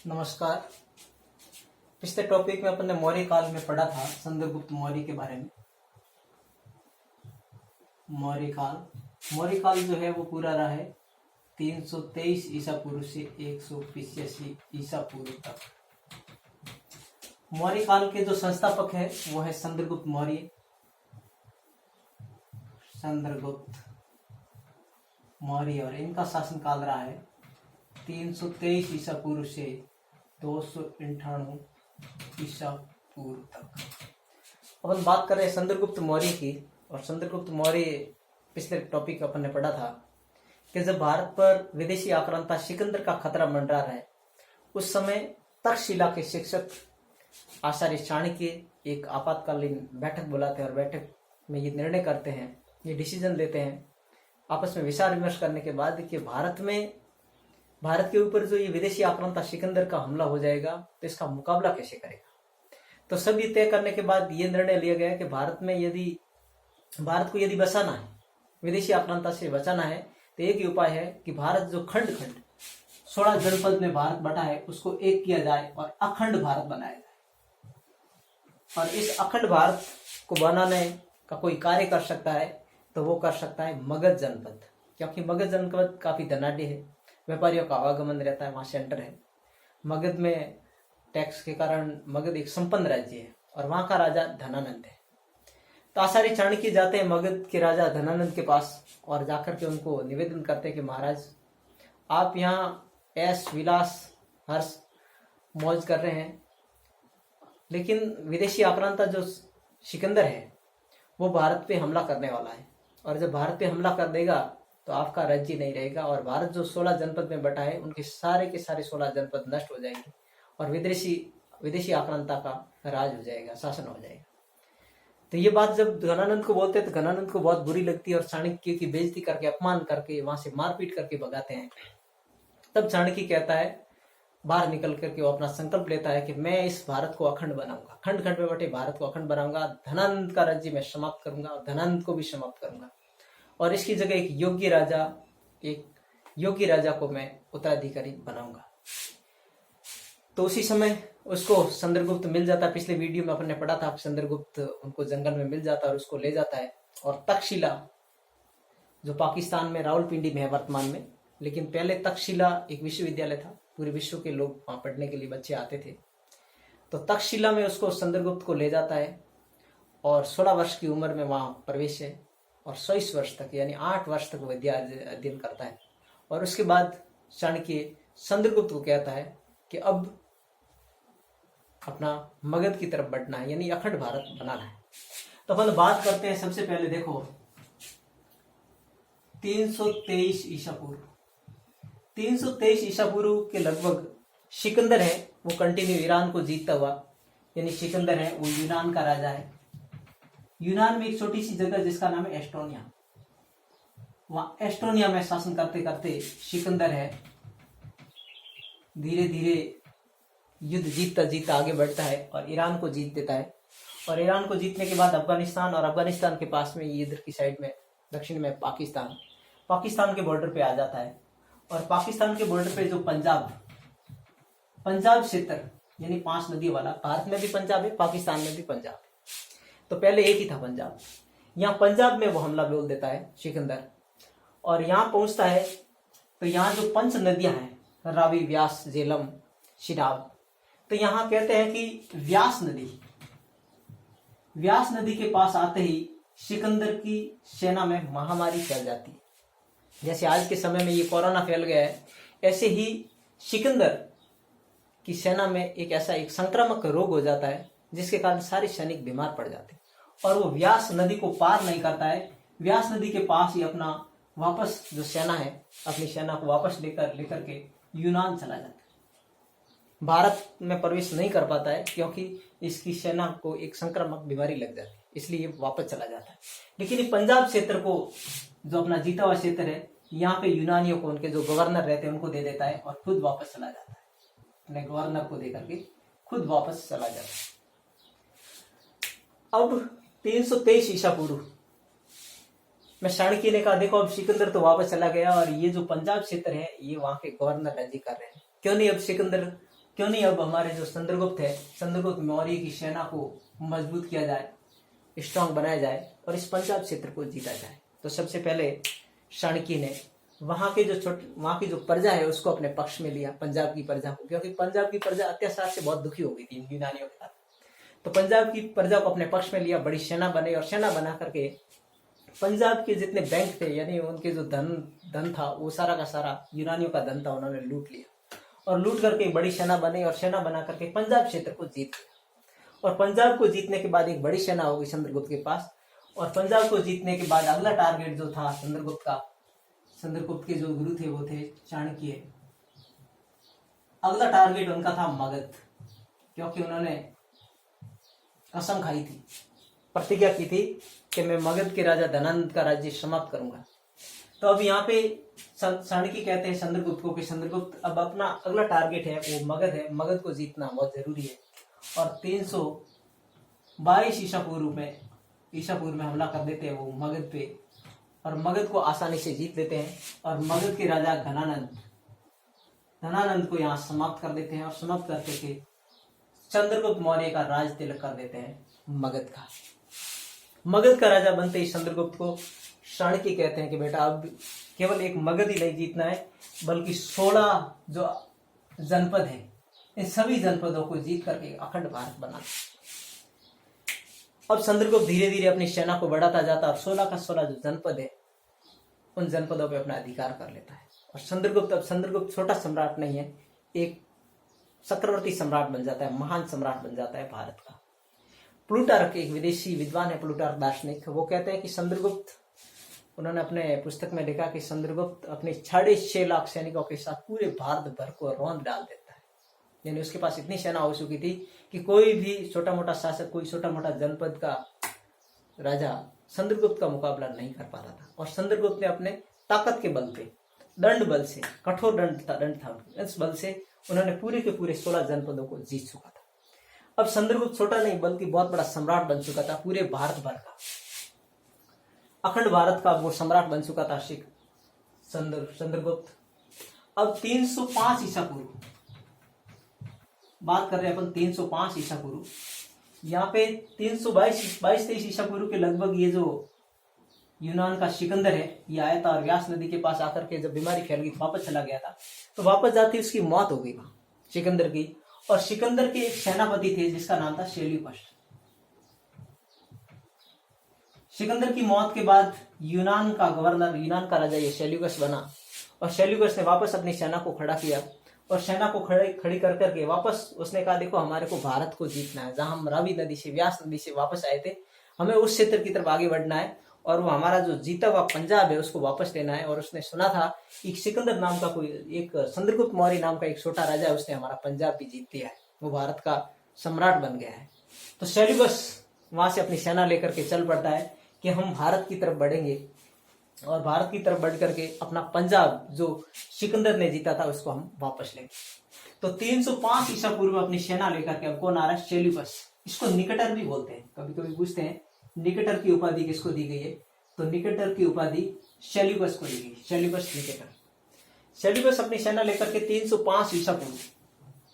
नमस्कार। पिछले टॉपिक में अपन ने मौर्य काल में पढ़ा था चंद्रगुप्त मौर्य के बारे में। मौर्य काल जो है वो पूरा रहा है 323 ईसा पूर्व से 185 ईसा पूर्व तक। मौर्य काल के जो संस्थापक है वो है चंद्रगुप्त मौर्य और इनका शासनकाल रहा है 323 ईसा पूर्व से 298 ईसा पूर्व तक। अपन बात कर रहे हैं चंद्रगुप्त मौर्य की। और चंद्रगुप्त मौर्य पिछले टॉपिक अपन ने पढ़ा था कि जब भारत पर विदेशी आक्रांता सिकंदर का खतरा मंडरा रहा है, उस समय तक्षशिला के शिक्षक आचार्य चाणक्य एक आपातकालीन बैठक बुलाते हैं और बैठक में ये निर्णय करते हैं, ये डिसीजन लेते हैं आपस में विचार विमर्श करने के बाद कि भारत के ऊपर जो ये विदेशी आक्रांता सिकंदर का हमला हो जाएगा तो इसका मुकाबला कैसे करेगा। तो सब ये तय करने के बाद ये निर्णय लिया गया कि भारत को यदि बचाना है, विदेशी आक्रांता से बचाना है, तो एक ही उपाय है कि भारत जो खंड 16 जनपद में भारत बटा है उसको एक किया जाए और अखंड भारत बनाया जाए। और इस अखंड भारत को बनाने का कोई कार्य कर सकता है तो वो कर सकता है मगध जनपद, क्योंकि मगध जनपद काफी धनाढ्य है, व्यापारियों का आवागमन रहता है, वहां सेंटर है। मगध में टैक्स के कारण मगध एक संपन्न राज्य है और वहां का राजा धनानंद है। तो आचार्य चाणक्य जाते हैं मगध के राजा धनानंद के पास और जाकर के उनको निवेदन करते हैं कि महाराज, आप यहाँ ऐश विलास हर्ष मौज कर रहे हैं, लेकिन विदेशी आक्रांता जो सिकंदर है वो भारत पे हमला करने वाला है, और जब भारत पे हमला कर देगा तो आपका राज्य नहीं रहेगा और भारत जो 16 जनपद में बटा है उनके सारे के सारे 16 जनपद नष्ट हो जाएंगे और विदेशी आक्रांता का राज हो जाएगा, शासन हो जाएगा। तो ये बात जब घनानंद को बोलते हैं तो घनानंद को बहुत बुरी लगती है और चाणक्य की बेइज्जती करके, अपमान करके, वहां से मारपीट करके भगाते हैं। तब चाणक्य कहता है, बाहर निकल करके वो अपना संकल्प लेता है कि मैं इस भारत को अखंड बनाऊंगा, खंड खंड में बटे भारत को अखंड बनाऊंगा, धनानंद का राज्य मैं समाप्त करूंगा और धनानंद को भी समाप्त करूंगा और इसकी जगह एक योग्य राजा को मैं उत्तराधिकारी बनाऊंगा। तो उसी समय उसको चंद्रगुप्त मिल जाता है। पिछले वीडियो में अपन ने पढ़ा था, चंद्रगुप्त उनको जंगल में मिल जाता है और उसको ले जाता है और तक्षशिला जो पाकिस्तान में रावलपिंडी में है वर्तमान में, लेकिन पहले तक्षशिला एक विश्वविद्यालय था, पूरे विश्व के लोग वहां पढ़ने के लिए बच्चे आते थे। तो तक्षशिला में उसको चंद्रगुप्त को ले जाता है और 16 वर्ष की उम्र में वहां प्रवेश है और 100 वर्ष तक यानी 8 वर्ष तक विद्या अध्ययन करता है। और उसके बाद चाणक्य चंद्रगुप्त को कहता है कि अब अपना मगध की तरफ बढ़ना है, यानी अखंड भारत बनाना है। तो अपन बात करते हैं, सबसे पहले देखो 323 ईसा पूर्व 323 ईसा पूर्व के लगभग सिकंदर है वो कंटिन्यू ईरान को जीतता हुआ, यानी सिकंदर है वो यूनान का राजा है। यूनान में एक छोटी सी जगह जिसका नाम है एस्टोनिया, वहां एस्टोनिया में शासन करते करते सिकंदर है धीरे धीरे युद्ध जीतता जीतता आगे बढ़ता है और ईरान को जीत देता है। और ईरान को जीतने के बाद अफगानिस्तान, और अफगानिस्तान के पास में ये इधर की साइड में दक्षिण में पाकिस्तान के बॉर्डर पे आ जाता है। और पाकिस्तान के बॉर्डर पे जो पंजाब क्षेत्र यानी 5 नदी वाला, भारत में भी पंजाब है, पाकिस्तान में भी पंजाब है, तो पहले एक ही था पंजाब। यहाँ पंजाब में वो हमला बोल देता है सिकंदर और यहाँ पहुंचता है। तो यहाँ जो 5 नदियां हैं, रावी, व्यास, झेलम, चिनाब, तो यहाँ कहते हैं कि व्यास नदी के पास आते ही सिकंदर की सेना में महामारी फैल जाती है। जैसे आज के समय में ये कोरोना फैल गया है, ऐसे ही सिकंदर की सेना में एक संक्रामक रोग हो जाता है जिसके कारण सारे सैनिक बीमार पड़ जाते हैं और वो व्यास नदी को पार नहीं करता है। व्यास नदी के पास ही अपना वापस जो सेना है, अपनी सेना को वापस लेकर के यूनान चला जाता है। भारत में प्रवेश नहीं कर पाता है क्योंकि इसकी सेना को एक संक्रामक बीमारी लग जाती है, इसलिए वापस चला जाता है। लेकिन ये पंजाब क्षेत्र को, जो अपना जीता हुआ क्षेत्र है, यहाँ पे यूनानियों को, उनके जो गवर्नर रहते हैं उनको दे देता है और खुद वापस चला जाता है। अपने गवर्नर को देकर के खुद वापस चला जाता है। अब 323 ईसा पूर्व में चाणक्य ने कहा, देखो अब सिकंदर तो वापस चला गया और ये जो पंजाब क्षेत्र है ये वहां के गवर्नर राज्य कर रहे हैं, क्यों नहीं अब सिकंदर क्यों नहीं अब हमारे जो चंद्रगुप्त है, चंद्रगुप्त मौर्य की सेना को मजबूत किया जाए, स्ट्रांग बनाया जाए और इस पंजाब क्षेत्र को जीता जाए। तो सबसे पहले चाणक्य ने वहां की जो प्रजा है उसको अपने पक्ष में लिया, पंजाब की प्रजा को, क्योंकि पंजाब की प्रजा अत्याचार से बहुत दुखी हो गई थी यूनानियों के साथ। तो पंजाब की प्रजा को अपने पक्ष में लिया, बड़ी सेना बनी और सेना बना करके पंजाब के जितने बैंक थे, यानी उनके जो धन था वो सारा का सारा यूनानियों का धन था, उन्होंने लूट लिया और लूट करके बड़ी सेना बनी और सेना बना करके पंजाब क्षेत्र को जीत लिया। और पंजाब को जीतने के बाद एक बड़ी सेना होगी चंद्रगुप्त के पास, और पंजाब को जीतने के बाद अगला टारगेट जो था चंद्रगुप्त के जो गुरु थे वो थे चाणक्य। अगला टारगेट उनका था मगध, क्योंकि उन्होंने कसम खाई थी, प्रतिज्ञा की थी कि मैं मगध के राजा धनानंद का राज्य समाप्त करूंगा। तो अब यहाँ पे चाणक्य कहते हैं चंद्रगुप्त को कि चंद्रगुप्त अब अपना अगला टारगेट है वो मगध है, मगध को जीतना बहुत जरूरी है। और 322 ईसा पूर्व में हमला कर देते हैं वो मगध पे और मगध को आसानी से जीत लेते हैं और मगध के राजा धनानंद को यहाँ समाप्त कर देते हैं और समाप्त करके के चंद्रगुप्त मौर्य का राज तिलक कर देते हैं मगध का राजा बनते ही चंद्रगुप्त को चाणक्य कहते हैं कि बेटा अब केवल एक मगध ही नहीं जीतना है, बल्कि 16 जो जनपद है इन सभी जनपदों को जीत करके अखंड भारत बनाना। अब चंद्रगुप्त धीरे धीरे अपनी सेना को बढ़ाता जाता और 16 का 16 जो जनपद है उन जनपदों पे अपना अधिकार कर लेता है। और चंद्रगुप्त छोटा सम्राट नहीं है, एक चक्रवर्ती सम्राट बन जाता है, महान सम्राट बन जाता है भारत का। प्लूटार्क एक विदेशी विद्वान है, प्लूटार्क दार्शनिक, वो कहते हैं कि चंद्रगुप्त, उन्होंने अपने पुस्तक में लिखा कि चंद्रगुप्त अपने 6.5 लाख सैनिकों के साथ पूरे भारत भर को रौंद डाल देता है। यानी उसके पास इतनी सेना हो चुकी थी कि कोई भी छोटा मोटा शासक, कोई छोटा मोटा जनपद का राजा चंद्रगुप्त का मुकाबला नहीं कर पाता था। और चंद्रगुप्त ने अपने ताकत के बल पे, दंड बल से, कठोर दंड था इस बल से उन्होंने पूरे के पूरे 16 जनपदों को जीत चुका था। अब चंद्रगुप्त छोटा नहीं बल्कि बहुत बड़ा सम्राट बन चुका था, पूरे भारत भर का, अखंड भारत का वो सम्राट बन चुका था चंद्रगुप्त। अब 305 ईसा पूर्व बात कर रहे हैं अपन, 305 ईसा पूर्व। यहाँ पे 322-23 ईसा पूर्व के लगभग ये जो यूनान का सिकंदर है ये आया था और व्यास नदी के पास आकर के जब बीमारी फैल गई वापस चला गया था। तो वापस जाती उसकी मौत हो गई वहां सिकंदर की। और सिकंदर के एक सेनापति थे जिसका नाम था सेल्यूकस। सिकंदर की मौत के बाद यूनान का राजा ये सेल्यूकस बना और सेल्यूकस ने वापस अपनी सेना को खड़ा किया और सेना को खड़ी कर करके वापस उसने कहा देखो हमारे को भारत को जीतना है, जहां हम रावी नदी से, व्यास नदी से वापस आए थे, हमें उस क्षेत्र की तरफ आगे बढ़ना है और वो हमारा जो जीता हुआ पंजाब है उसको वापस लेना है। और उसने सुना था एक सिकंदर नाम का कोई, एक चंद्रगुप्त मौर्य नाम का एक छोटा राजा है, उसने हमारा पंजाब भी जीत लिया है, वो भारत का सम्राट बन गया है। तो सेल्यूकस वहां से अपनी सेना लेकर के चल पड़ता है कि हम भारत की तरफ बढ़ेंगे और भारत की तरफ बढ़ करके अपना पंजाब जो सिकंदर ने जीता था उसको हम वापस लेंगे। तो 305 ईसा पूर्व अपनी सेना लेकर के अब कौन आ रहा है? सेल्यूकस। इसको निकटर भी बोलते हैं, कभी कभी पूछते हैं निकटर की उपाधि किसको दी गई है, तो निकटर की उपाधि सेल्यूकस को दी गई, सेल्यूकस निकटर। सेल्यूकस अपनी सेना लेकर के 305 ईसा पूर्व,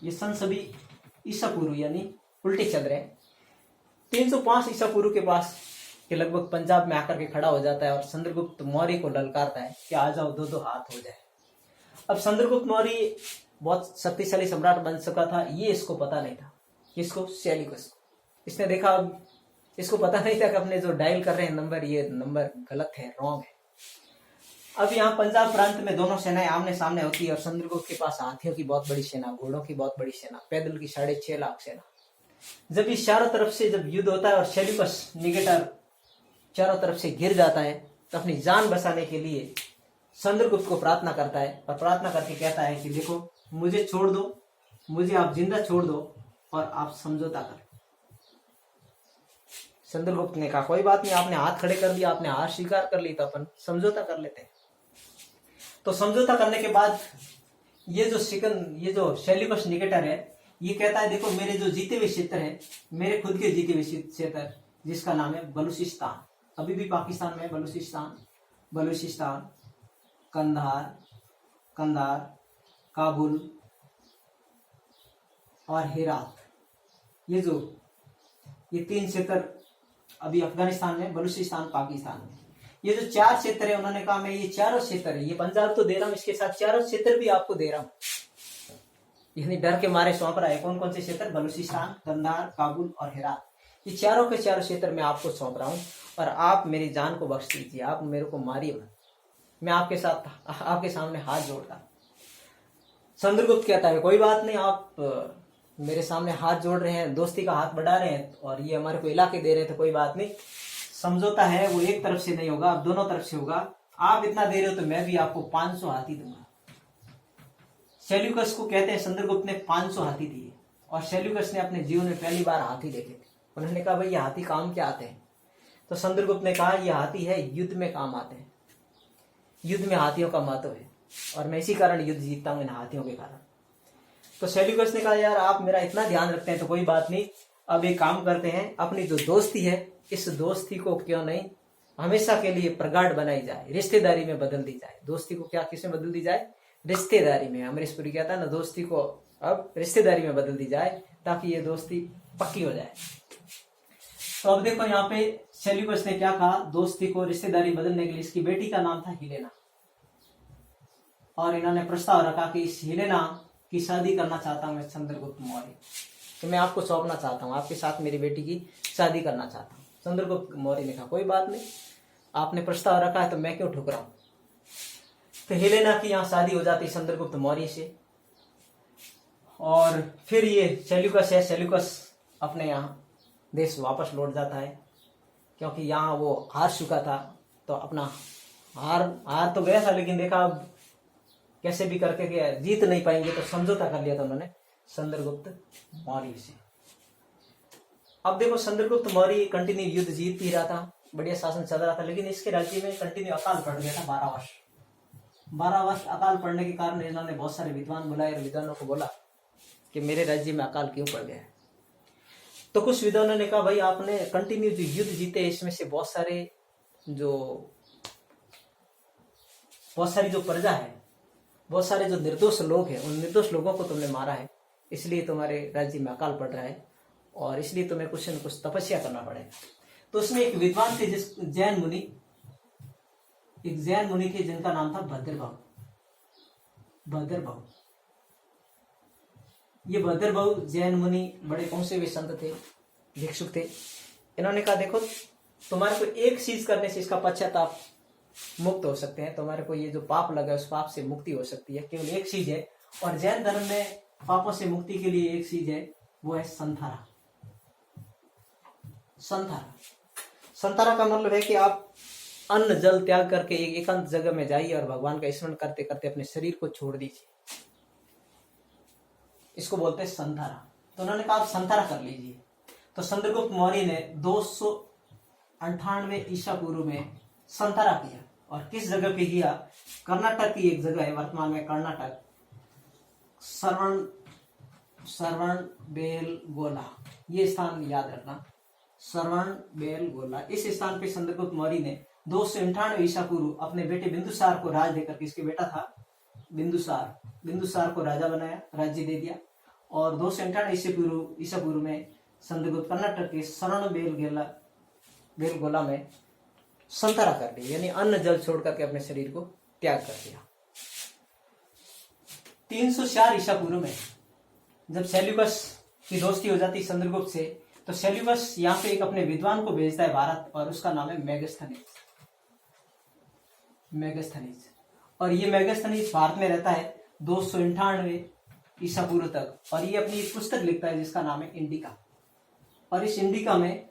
ये सन सभी ईसा पूर्व यानी उल्टे चल रहे हैं, 305 ईसा पूर्व के पास के लगभग पंजाब में आकर के खड़ा हो जाता है और चंद्रगुप्त मौर्य को ललकारता है कि आ जाओ, दो हाथ हो जाए। अब चंद्रगुप्त मौर्य बहुत शक्तिशाली सम्राट बन चुका था, ये इसको पता नहीं था। किसको? सेल्यूकस को। इसने देखा, अब इसको पता नहीं था कि अपने जो डायल कर रहे हैं नंबर, ये नंबर गलत है, रॉन्ग है। अब यहाँ पंजाब प्रांत में दोनों सेनाएं आमने सामने होती है और चंद्रगुप्त के पास हाथियों की बहुत बड़ी सेना, घोड़ों की बहुत बड़ी सेना, पैदल की 6.5 लाख सेना। जब ये चारों तरफ से जब युद्ध होता है और सेल्यूकस निकटर चारों तरफ से गिर जाता है तो अपनी जान बचाने के लिए चंद्रगुप्त को प्रार्थना करता है और प्रार्थना करके कहता है कि देखो मुझे छोड़ दो, मुझे आप जिंदा छोड़ दो और आप समझौता कर। चंद्रगुप्त ने कहा कोई बात नहीं, आपने हाथ खड़े कर दिया, आपने हार स्वीकार कर ली, तो अपन समझौता कर लेते हैं। तो समझौता करने के बाद ये जो सेल्यूकस निकटर है ये कहता है देखो मेरे जो जीते हुए क्षेत्र है, मेरे खुद के जीते हुए क्षेत्र जिसका नाम है बलूचिस्तान, अभी भी पाकिस्तान में बलूचिस्तान, कंधार, काबुल, और हेरात, ये 3 क्षेत्र अभी अफगानिस्तान में, बलूचिस्तान पाकिस्तान में, ये जो 4 क्षेत्र है, उन्होंने कहा मैं ये चारों क्षेत्र है, ये पंजाब तो दे रहा हूं, इसके साथ चारों क्षेत्र भी आपको दे रहा हूं। यानी डर के मारे सौंप रहा है। कौन कौन से क्षेत्र? बलूचिस्तान, कंधार, काबुल और हेरात, ये चारों के चारों क्षेत्र मैं आपको सौंप रहा हूं और आप मेरी जान को बख्श दीजिए, आप मेरे को मारिए मत, मैं आपके सामने हाथ जोड़ता। चंद्रगुप्त कहता है कोई बात नहीं, आप मेरे सामने हाथ जोड़ रहे हैं, दोस्ती का हाथ बढ़ा रहे हैं और ये हमारे को इलाके दे रहे हैं, तो कोई बात नहीं, समझौता है वो एक तरफ से नहीं होगा, अब दोनों तरफ से होगा। आप इतना दे रहे हो तो मैं भी आपको 500 हाथी दूंगा। सेल्यूकस को कहते हैं चंद्रगुप्त ने 500 हाथी दिए और सेल्यूकस ने अपने जीवन में पहली बार हाथी देखे थे। उन्होंने कहा भाई ये हाथी काम क्या आते हैं? तो चंद्रगुप्त ने कहा ये हाथी है युद्ध में काम आते हैं, युद्ध में हाथियों का महत्व है और मैं इसी कारण युद्ध जीतता हूं इन हाथियों के कारण। तो सेल्यूकस ने कहा यार आप मेरा इतना ध्यान रखते हैं तो कोई बात नहीं, अब एक काम करते हैं, अपनी जो दोस्ती है इस दोस्ती को क्यों नहीं हमेशा के लिए प्रगाढ़ बनाई जाए, रिश्तेदारी में बदल दी जाए। दोस्ती को क्या किसमें बदल दी जाए? रिश्तेदारी में। अमरीशपुरी कहता है ना, दोस्ती को अब रिश्तेदारी में बदल दी जाए ताकि ये दोस्ती पक्की हो जाए। तो अब देखो यहाँ पे सेल्यूकस ने क्या कहा, दोस्ती को रिश्तेदारी बदलने के लिए इसकी बेटी का नाम था हिलेना और इन्होंने प्रस्ताव रखा कि इस हिलेना की शादी करना चाहता हूं मैं चंद्रगुप्त मौर्य, तो मैं आपको सौंपना चाहता हूं, आपके साथ मेरी बेटी की शादी करना चाहता हूं। चंद्रगुप्त मौर्य ने कहा कोई बात नहीं, आपने प्रस्ताव रखा है तो मैं क्यों ठुकराऊं। तो हेलेना की यहाँ शादी हो जाती चंद्रगुप्त मौर्य से और फिर ये सेल्यूकस अपने यहाँ देश वापस लौट जाता है, क्योंकि यहाँ वो हार चुका था, तो अपना हार तो गया था, लेकिन देखा अब कैसे भी करके जीत नहीं पाएंगे, तो समझौता कर लिया था उन्होंने चंद्रगुप्त मौर्य से। अब देखो चंद्रगुप्त मौर्य कंटिन्यू युद्ध जीत ही रहा था, बढ़िया शासन चल रहा था, लेकिन इसके राज्य में कंटिन्यू अकाल पड़ गया था 12 वर्ष अकाल पड़ने के कारण इन्होंने बहुत सारे विद्वान बुलाए और विद्वानों को बोला कि मेरे राज्य में अकाल क्यों पड़ गया है। तो कुछ विद्वानों ने कहा भाई आपने कंटिन्यू जो युद्ध जीते इसमें से बहुत सारी जो प्रजा है, बहुत सारे जो निर्दोष लोग हैं, उन निर्दोष लोगों को तुमने मारा है, इसलिए तुम्हारे राज्य में अकाल पड़ रहा है और इसलिए तुम्हें कुछ न कुछ तपस्या करना पड़ेगा। तो उसमें एक विद्वान थे जैन मुनि थे जिनका नाम था भद्रभाव। ये भद्रभाव जैन मुनि बड़े पहुंचे हुए संत थे, भिक्षुक थे। इन्होंने कहा देखो तुम्हारे को एक चीज करने से इसका पश्चाताप मुक्त हो सकते हैं, तुम्हारे को ये जो पाप लगा उस पाप से मुक्ति हो सकती है, केवल एक चीज है। और जैन धर्म में पापों से मुक्ति के लिए एक चीज है, वो है संथारा। संथारा का मतलब है कि आप अन्न जल त्याग करके एक एकांत जगह में जाइए और भगवान का स्मरण करते करते अपने शरीर को छोड़ दीजिए, इसको बोलते हैं संथारा। तो उन्होंने कहा आप संथारा कर लीजिए। तो चंद्रगुप्त मौर्य ने 298 ईसा पूर्व में संथारा किया और किस जगह पे किया? कर्नाटक की एक जगह है, वर्तमान में कर्नाटक, श्रवणबेलगोला, ये स्थान याद रखना, श्रवणबेलगोला। इस स्थान पे चंद्रगुप्त मौर्य ने 298 ईसा पूर्व अपने बेटे बिंदुसार को राज देकर, किसके बेटा था? बिंदुसार को राजा बनाया, राज्य दे दिया। और 298 ईसा पूर्व में चंद्रगुप्त कर्नाटक के श्रवणबेलगोला में संथारा कर दी, यानी अन्न जल छोड़ करके अपने शरीर को त्याग कर दिया। 304 ईसा पूर्व में जब सेल्यूकस की दोस्ती हो जाती चंद्रगुप्त से, तो सेल्यूकस यहाँ पे एक अपने विद्वान को भेजता है भारत और उसका नाम है मेगास्थनीज। और ये मेगास्थनीज भारत में रहता है 298 ईसा पूर्व तक और ये अपनी एक पुस्तक लिखता है जिसका नाम है इंडिका। और इस इंडिका में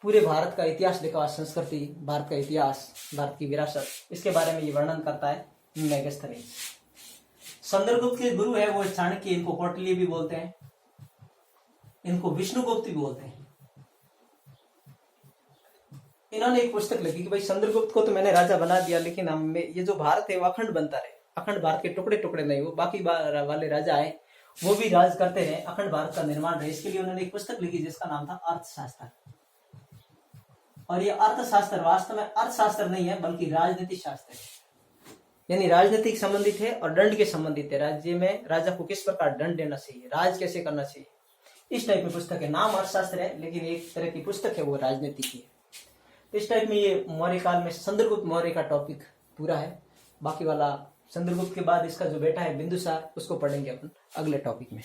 पूरे भारत का इतिहास लिखा हुआ, संस्कृति, भारत का इतिहास, भारत की विरासत, इसके बारे में ये वर्णन करता है मेगास्थनीज। चंद्रगुप्त के गुरु है वो चाणक्य, इनको कौटिल्य भी बोलते हैं, इनको विष्णुगुप्त भी बोलते हैं। इन्होंने एक पुस्तक लिखी कि भाई चंद्रगुप्त को तो मैंने राजा बना दिया, लेकिन हम ये जो भारत है वो अखंड बनता रहे, अखंड भारत के टुकड़े टुकड़े नहीं हो, बाकी वाले राजा आए वो भी राज करते रहे, अखंड भारत का निर्माण रहे। इसके लिए उन्होंने एक पुस्तक लिखी जिसका नाम था अर्थशास्त्र। और ये अर्थशास्त्र वास्तव में अर्थशास्त्र नहीं है बल्कि राजनीति शास्त्र है। यानी राजनीतिक संबंधित है और दंड के संबंधित है। राज्य में राजा को किस प्रकार दंड देना चाहिए, राज कैसे करना चाहिए, इस टाइप में पुस्तक है। नाम अर्थशास्त्र है लेकिन एक तरह की पुस्तक है वो राजनीति की है। तो इस टाइप में ये मौर्य काल में चंद्रगुप्त मौर्य का टॉपिक पूरा है। बाकी वाला चंद्रगुप्त के बाद इसका जो बेटा है बिंदुसार, उसको पढ़ेंगे अपन अगले टॉपिक में।